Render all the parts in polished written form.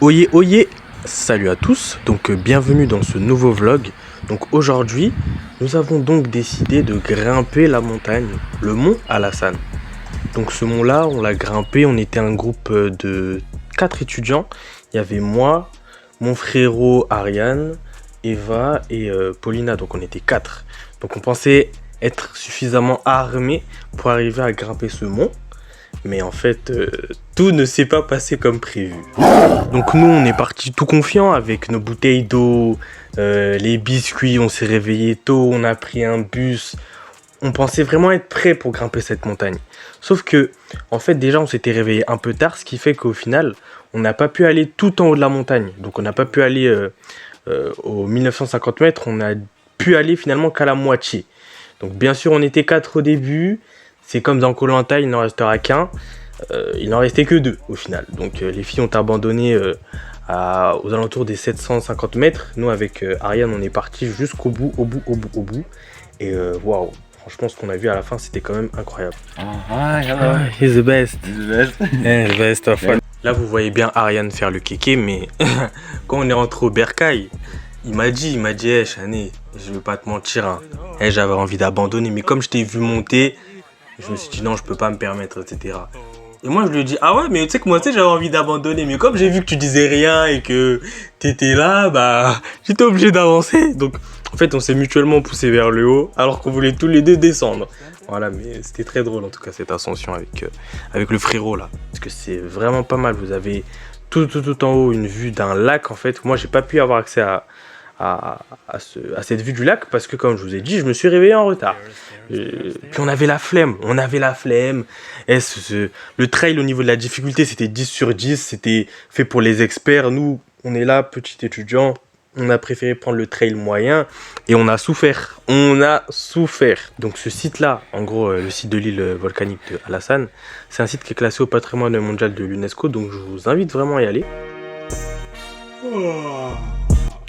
Oyez, oyez, salut à tous, donc bienvenue dans ce nouveau vlog. Donc aujourd'hui, nous avons donc décidé de grimper la montagne, le mont Alassane. Donc ce mont-là, on l'a grimpé, on était un groupe de 4 étudiants. Il y avait moi, mon frérot Ariane, Eva et Paulina, donc on était 4. Donc on pensait être suffisamment armés pour arriver à grimper ce mont. Mais en fait, tout ne s'est pas passé comme prévu. Donc nous, on est parti tout confiant avec nos bouteilles d'eau, les biscuits, on s'est réveillé tôt, on a pris un bus. On pensait vraiment être prêt pour grimper cette montagne. Sauf que, en fait, déjà, on s'était réveillé un peu tard, ce qui fait qu'au final, on n'a pas pu aller tout en haut de la montagne. Donc on n'a pas pu aller aux 1950 mètres, on a pu aller finalement qu'à la moitié. Donc bien sûr, on était 4 au début. C'est comme dans Koh Lanta, il n'en restera qu'un. Il n'en restait que 2 au final. Donc les filles ont abandonné aux alentours des 750 mètres. Nous, avec Ariane, on est parti jusqu'au bout, au bout. Et waouh, franchement, ce qu'on a vu à la fin, c'était quand même incroyable. He's the best. The best of fun. Là, vous voyez bien Ariane faire le kéké, mais quand on est rentré au bercail, il m'a dit, hey, Chané, je vais pas te mentir, hein. Hey, j'avais envie d'abandonner, mais comme je t'ai vu monter, je me suis dit non, je peux pas me permettre, etc. Et moi, je lui ai dit, ah ouais, mais tu sais que moi, j'avais envie d'abandonner. Mais comme j'ai vu que tu disais rien et que t'étais là, bah, j'étais obligé d'avancer. Donc, en fait, on s'est mutuellement poussé vers le haut, alors qu'on voulait tous les deux descendre. Voilà, mais c'était très drôle, en tout cas, cette ascension avec le frérot, là. Parce que c'est vraiment pas mal. Vous avez tout en haut une vue d'un lac, en fait. Moi, j'ai pas pu avoir accès à cette vue du lac parce que, comme je vous ai dit, je me suis réveillé en retard. Puis on avait la flemme. Et le trail au niveau de la difficulté, c'était 10 sur 10, c'était fait pour les experts. Nous, on est là, petit étudiant, on a préféré prendre le trail moyen et on a souffert. Donc ce site-là, en gros, le site de l'île volcanique de Alassane, c'est un site qui est classé au patrimoine mondial de l'UNESCO, donc je vous invite vraiment à y aller.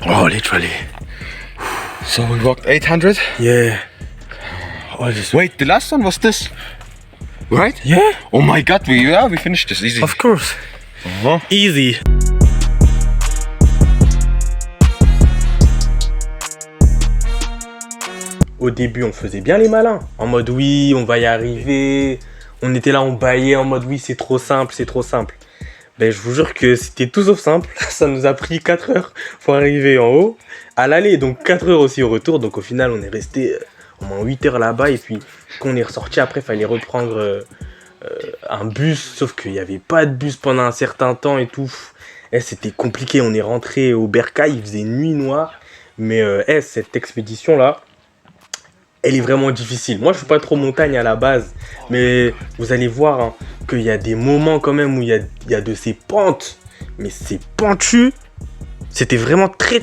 Oh, literally. So we walked 800? Yeah. Wait, the last one was this? Right? Yeah. Oh my god, we finished this easy. Of course. Easy. Au début, on faisait bien les malins. En mode oui, on va y arriver. On était là, on baillait en mode oui, c'est trop simple. Ben, je vous jure que c'était tout sauf simple. Ça nous a pris 4 heures pour arriver en haut. À l'aller, donc 4 heures aussi au retour. Donc au final, on est resté au moins 8 heures là-bas. Et puis, quand on est ressorti, après, il fallait reprendre un bus. Sauf qu'il n'y avait pas de bus pendant un certain temps et tout. Et c'était compliqué. On est rentré au bercail, il faisait nuit noire. Mais cette expédition-là, elle est vraiment difficile. Moi, je ne suis pas trop montagne à la base. Mais vous allez voir hein, qu'il y a des moments quand même où il y a de ces pentes. Mais c'est pentu. C'était vraiment très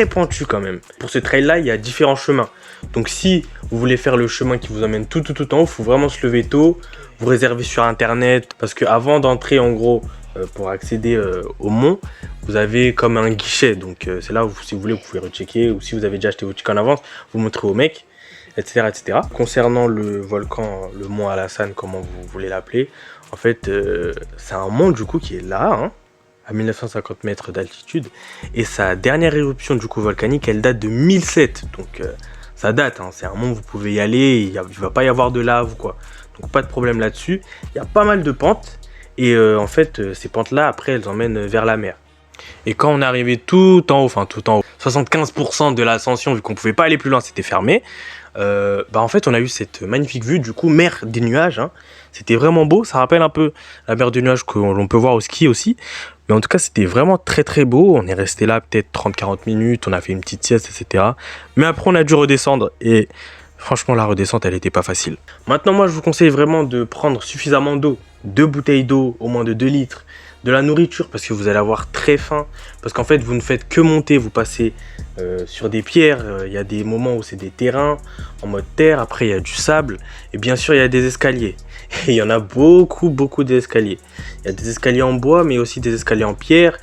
pentu quand même. Pour ce trail-là, il y a différents chemins. Donc si vous voulez faire le chemin qui vous emmène tout en haut, il faut vraiment se lever tôt. Vous réservez sur internet. Parce qu'avant d'entrer en gros, pour accéder au mont, vous avez comme un guichet. Donc c'est là où si vous voulez, vous pouvez rechecker. Ou si vous avez déjà acheté vos tickets en avance, vous montrez au mec. Etc. Concernant le volcan, le mont Alassane, comment vous voulez l'appeler, en fait, c'est un mont du coup qui est là, hein, à 1950 mètres d'altitude, et sa dernière éruption du coup volcanique, elle date de 1007, donc ça date, hein, c'est un mont, vous pouvez y aller, il va pas y avoir de lave ou quoi, donc pas de problème là-dessus. Il y a pas mal de pentes, et en fait, ces pentes-là, après, elles emmènent vers la mer. Et quand on est arrivé tout en haut, 75% de l'ascension, vu qu'on pouvait pas aller plus loin, c'était fermé. En fait on a eu cette magnifique vue du coup mer des nuages hein. C'était vraiment beau, ça rappelle un peu la mer des nuages que l'on peut voir au ski aussi, mais en tout cas c'était vraiment très beau. On est resté là peut-être 30-40 minutes, on a fait une petite sieste etc, mais après on a dû redescendre et franchement la redescente elle était pas facile. Maintenant moi je vous conseille vraiment de prendre suffisamment d'eau, 2 bouteilles d'eau au moins de 2 litres, de la nourriture parce que vous allez avoir très faim. Parce qu'en fait, vous ne faites que monter, vous passez sur des pierres. Il y a des moments où c'est des terrains en mode terre, après il y a du sable. Et bien sûr, il y a des escaliers. Et il y en a beaucoup d'escaliers. Il y a des escaliers en bois, mais aussi des escaliers en pierre.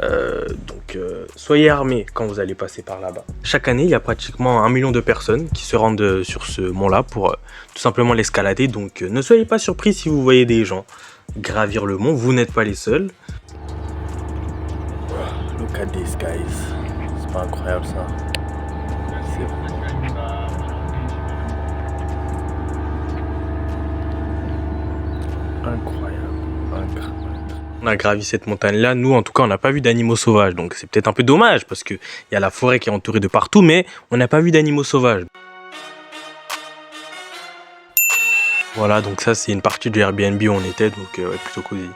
Donc soyez armés quand vous allez passer par là-bas. Chaque année, il y a pratiquement 1 million de personnes qui se rendent sur ce mont-là pour tout simplement l'escalader. Donc ne soyez pas surpris si vous voyez des gens gravir le mont, vous n'êtes pas les seuls. Look at these guys. C'est pas incroyable ça. C'est incroyable. On a gravi cette montagne-là. Nous, en tout cas, on n'a pas vu d'animaux sauvages. Donc, c'est peut-être un peu dommage parce qu'il y a la forêt qui est entourée de partout, mais on n'a pas vu d'animaux sauvages. Voilà, donc ça, c'est une partie du Airbnb où on était, donc plutôt cosy.